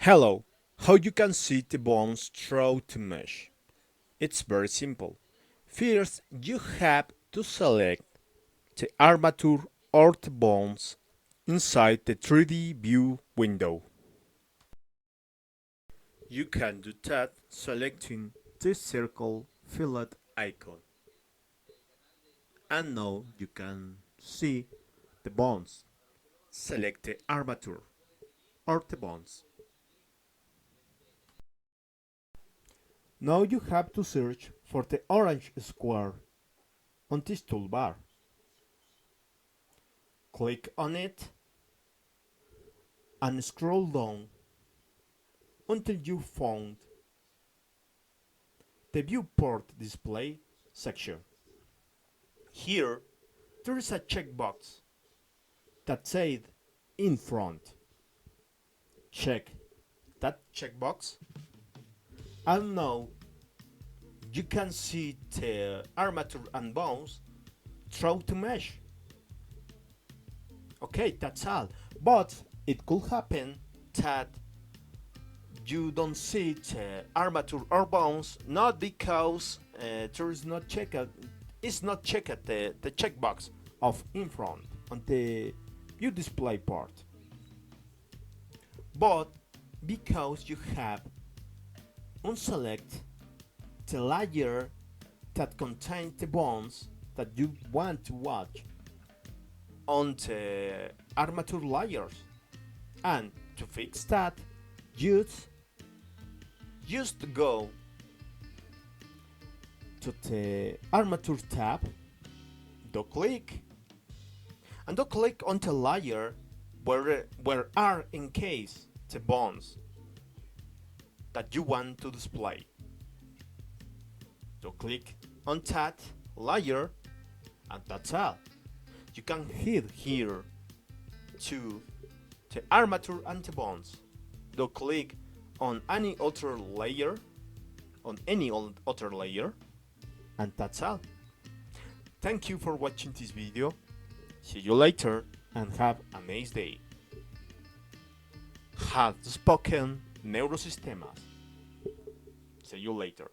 Hello, how you can see the bones through the mesh? It's very simple. First, you have to select the armature or the bones inside the 3D view window. You can do that selecting this circle fillet icon. And now you can see the bones. Select the armature or the bones. Now you have to search for the orange square on this toolbar. Click on it and scroll down until you found the viewport display section. Here there is a checkbox that says in front. Check that checkbox and now you can see the armature and bones through the mesh. Okay, that's all. But it could happen that you don't see the armature or bones not because there is not checked. It's not checked the checkbox of in front on the view display part. But because you have unselect the layer that contains the bones that you want to watch on the armature layers. And to fix that, just go to the armature tab, double click, and double click on the layer where are encased the bones that you want to display. So click on that layer and that's all. You can hit here to the armature and the bones. Double click on any other layer, and that's all. Thank you for watching this video. See you later and have a nice day. Had spoken Neurosistemas. See you later.